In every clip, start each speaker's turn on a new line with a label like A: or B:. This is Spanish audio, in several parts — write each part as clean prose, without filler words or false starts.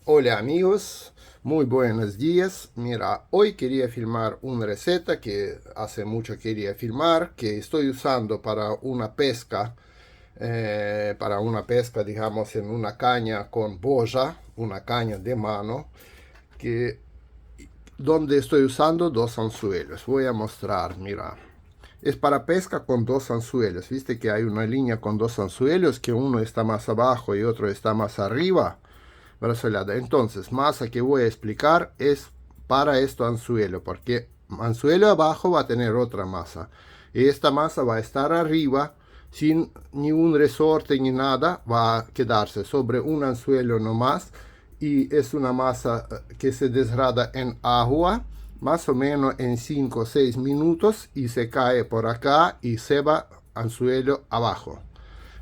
A: Hola amigos, muy buenos días. Mira, hoy quería filmar una receta que hace mucho quería filmar, que estoy usando para una pesca, digamos, en una caña con boya, una caña de mano, que donde estoy usando dos anzuelos. Voy a mostrar, mira. Es para pesca con dos anzuelos. Viste que hay una línea con dos anzuelos, que uno está más abajo y otro está más arriba. Brazoleada. Entonces, masa que voy a explicar es para esto anzuelo, porque anzuelo abajo va a tener otra masa. Y esta masa va a estar arriba sin ni un resorte ni nada, va a quedarse sobre un anzuelo nomás. Y es una masa que se desgrada en agua, más o menos en 5 o 6 minutos, y se cae por acá y se va anzuelo abajo.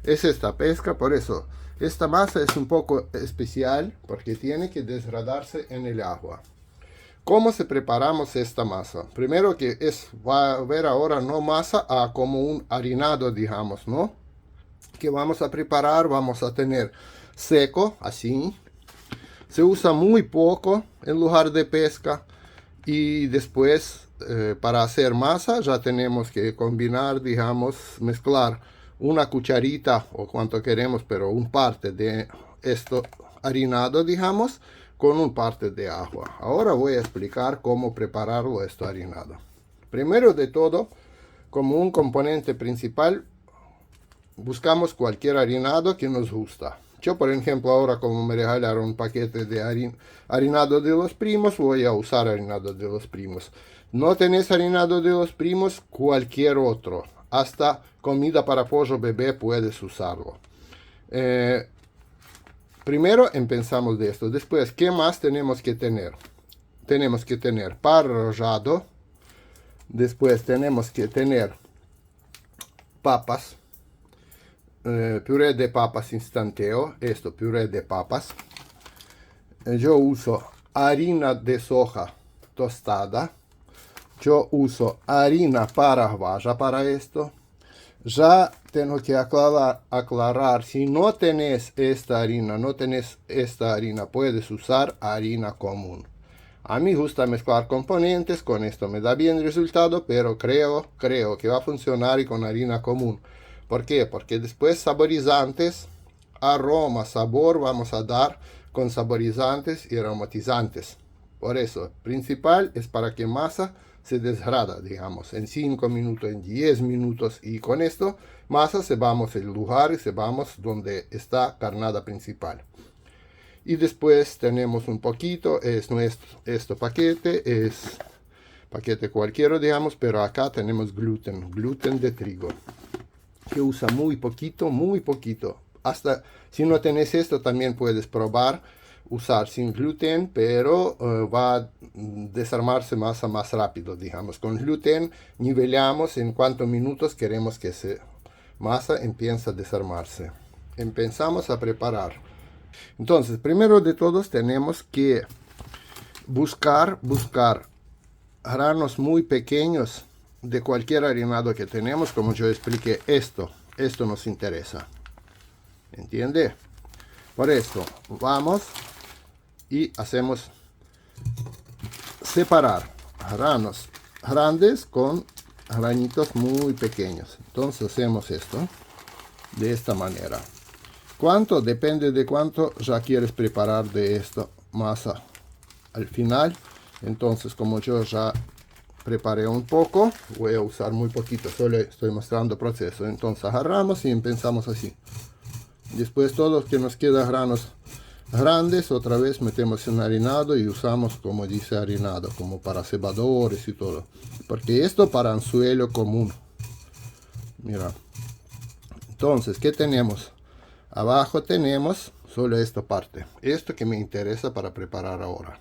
A: Es esta pesca, por eso esta masa es un poco especial porque tiene que desgradarse en el agua. ¿Cómo se preparamos esta masa? Primero que va a ver ahora no masa como un harinado, digamos, ¿no? Que vamos a preparar, vamos a tener seco, así. Se usa muy poco en lugar de pesca y después para hacer masa ya tenemos que combinar, digamos, mezclar una cucharita o cuanto queremos, pero un parte de esto harinado, digamos, con un parte de agua. Ahora voy a explicar cómo prepararlo esto harinado. Primero de todo, como un componente principal, buscamos cualquier harinado que nos gusta. Yo, por ejemplo, ahora como me regalaron un paquete de harinado de los primos, voy a usar harinado de los primos. No tenés harinado de los primos, cualquier otro. Hasta comida para pollo bebé puedes usarlo. Eh, Primero empezamos de esto. Después, ¿qué más tenemos que tener? Tenemos que tener par rallado. Después tenemos que tener papas. Puré de papas instantáneo, esto, puré de papas. Yo uso harina de soja tostada. Yo uso harina paraguaya para esto. Ya tengo que aclarar, si no tenés esta harina, puedes usar harina común. A mí gusta mezclar componentes, con esto me da bien el resultado, pero creo que va a funcionar y con harina común. ¿Por qué? Porque después saborizantes, aroma, sabor vamos a dar con saborizantes y aromatizantes. Por eso, principal es para que masa se desgrada, digamos, en 5 minutos, en 10 minutos. Y con esto, masa se vamos el lugar y se vamos donde está carnada principal. Y después tenemos un poquito, es nuestro, este paquete, es paquete cualquiera, digamos, pero acá tenemos gluten de trigo, que usa muy poquito, muy poquito. Hasta si no tenés esto, también puedes probar usar sin gluten, pero va a desarmarse masa más rápido, digamos. Con gluten nivelamos en cuántos minutos queremos que se masa empiece a desarmarse. Empezamos a preparar. Entonces, primero de todos tenemos que buscar granos muy pequeños de cualquier harinado que tenemos, como yo expliqué, esto nos interesa. ¿Entiende? Por esto vamos y hacemos separar granos grandes con granitos muy pequeños. Entonces hacemos esto de esta manera. ¿Cuánto? Depende de cuánto ya quieres preparar de esta masa al final. Entonces, como yo ya preparé un poco, voy a usar muy poquito, solo estoy mostrando el proceso. Entonces agarramos y empezamos así. Después todo lo que nos queda granos grandes, otra vez metemos en harinado y usamos, como dice, harinado, como para cebadores y todo. Porque esto para anzuelo común. Mira. Entonces, ¿qué tenemos? Abajo tenemos solo esta parte. Esto que me interesa para preparar ahora.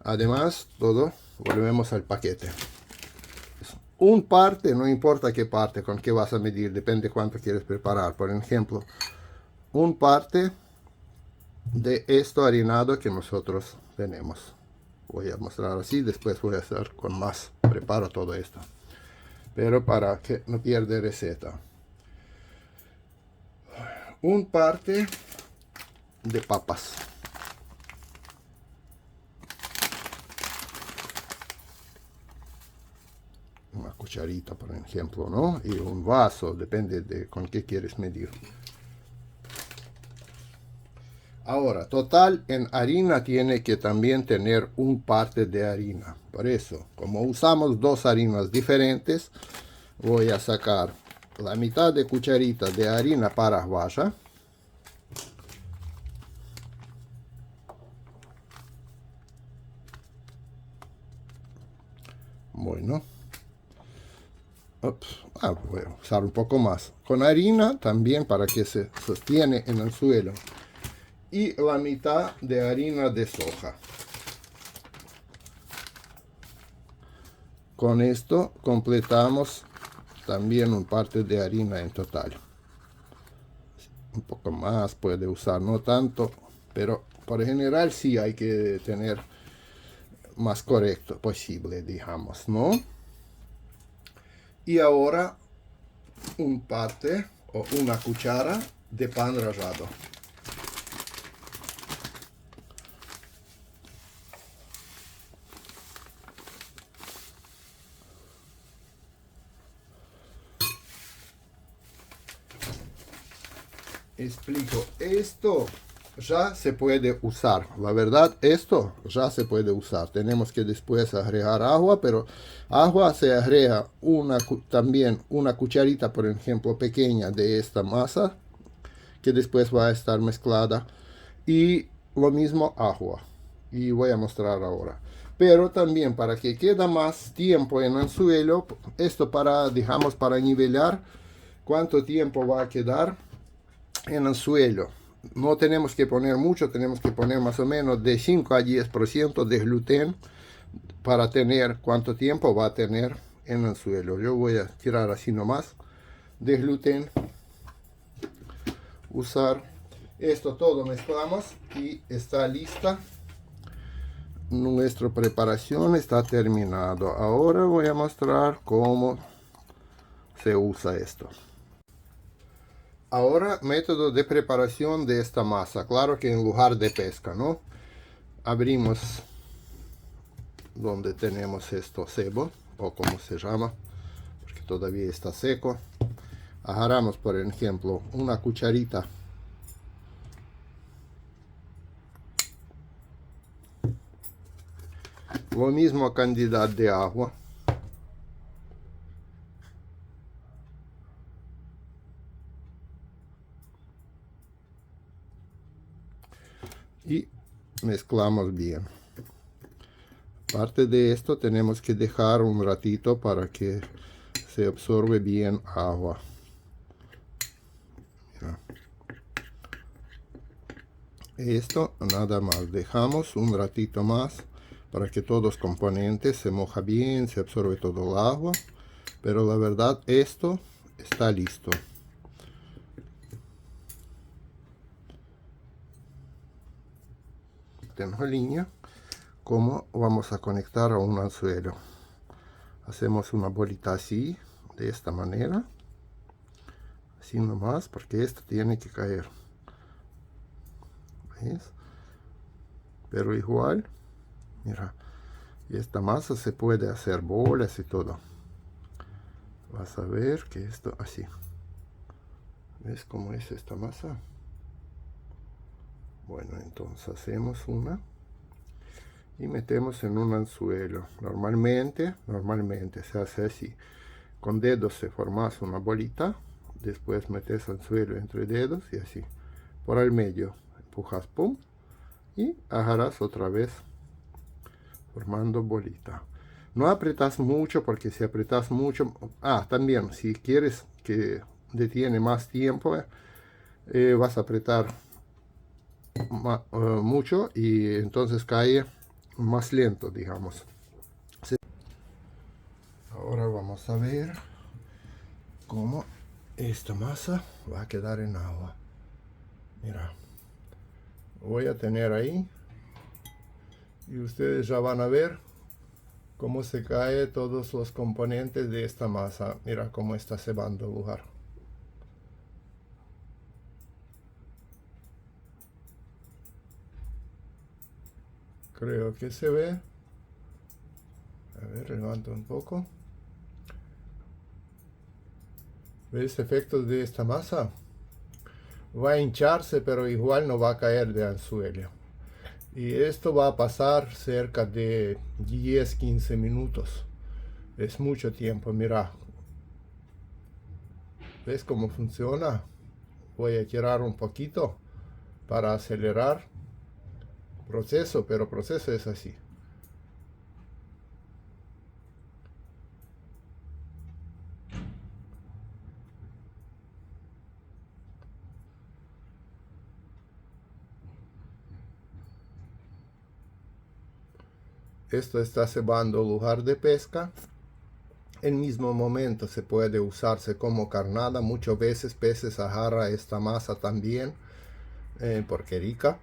A: Además, todo, volvemos al paquete. Un parte, no importa qué parte, con qué vas a medir, depende cuánto quieres preparar. Por ejemplo, un parte de esto harinado que nosotros tenemos. Voy a mostrar así, después voy a hacer con más. Preparo todo esto. Pero para que no pierda receta. Un parte de papas. cucharita, por ejemplo, ¿no? Y un vaso, depende de con qué quieres medir. Ahora, total, en harina tiene que también tener un parte de harina. Por eso, como usamos dos harinas diferentes, voy a sacar la mitad de cucharita de harina paraguaya. Bueno, voy a usar un poco más. Con harina también para que se sostiene en el suelo. Y la mitad de harina de soja. Con esto completamos también un parte de harina en total. Un poco más puede usar, no tanto, pero por general sí hay que tener más correcto posible, digamos, ¿no? Y ahora un parte o una cuchara de pan rallado. Explico, esto ya se puede usar, la verdad, esto ya se puede usar. Tenemos que después agregar agua, pero agua se agrega también una cucharita, por ejemplo, pequeña de esta masa, que después va a estar mezclada, y lo mismo agua, y voy a mostrar ahora. Pero también para que quede más tiempo en el suelo, esto para, digamos, para nivelar cuánto tiempo va a quedar en el suelo. No tenemos que poner mucho, tenemos que poner más o menos de 5 a 10% de gluten para tener cuánto tiempo va a tener en el suelo. Yo voy a tirar así nomás de gluten. Usar esto todo, mezclamos y está lista. Nuestra preparación está terminado. Ahora voy a mostrar cómo se usa esto. Ahora, método de preparación de esta masa. Claro que en lugar de pesca, ¿no? Abrimos donde tenemos esto cebo, o como se llama, porque todavía está seco. Agarramos, por ejemplo, una cucharita lo mismo cantidad de agua. Y mezclamos bien. Aparte de esto tenemos que dejar un ratito para que se absorbe bien agua. Mira. Esto nada más, dejamos un ratito más para que todos los componentes se moja bien, se absorbe todo el agua. Pero la verdad esto está listo. Tengo línea. ¿Cómo vamos a conectar a un anzuelo? Hacemos una bolita así, de esta manera. Así nomás, porque esto tiene que caer. ¿Ves? Pero igual, mira, y esta masa se puede hacer bolas y todo. Vas a ver que esto así. ¿Ves cómo es esta masa? Bueno, entonces hacemos una y metemos en un anzuelo. Normalmente se hace así. Con dedos se formas una bolita, después metes anzuelo entre dedos y así. Por el medio empujas, pum, y agarras otra vez formando bolita. No apretas mucho porque si apretas mucho, también si quieres que detiene más tiempo, vas a apretar mucho y entonces cae más lento, digamos. Ahora vamos a ver cómo esta masa va a quedar en agua. Mira, voy a tener ahí y ustedes ya van a ver cómo se cae todos los componentes de esta masa. Mira cómo está cebando el lugar. Creo que se ve. A ver, levanto un poco. ¿Ves efectos de esta masa? Va a hincharse, pero igual no va a caer de anzuelo. Y esto va a pasar cerca de 10-15 minutos. Es mucho tiempo, mira. ¿Ves cómo funciona? Voy a tirar un poquito para acelerar el proceso, pero el proceso es así. Esto está cebando el lugar de pesca. En mismo momento se puede usarse como carnada. Muchas veces peces agarra esta masa también porque rica.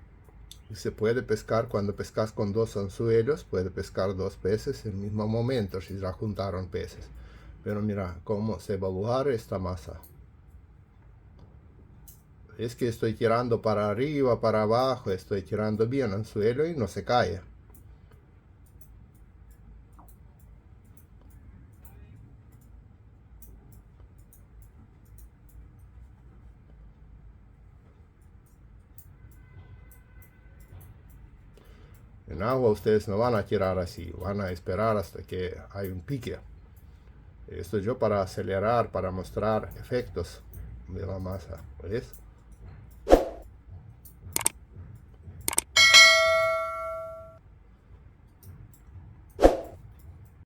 A: Y se puede pescar cuando pescas con dos anzuelos. Puede pescar dos peces en el mismo momento si ya juntaron peces. Pero mira cómo se va a evaluar esta masa. Es que estoy tirando para arriba, para abajo. Estoy tirando bien anzuelo y no se cae. En agua ustedes no van a tirar así, van a esperar hasta que hay un pique. Esto yo para acelerar, para mostrar efectos de la masa, ¿ves?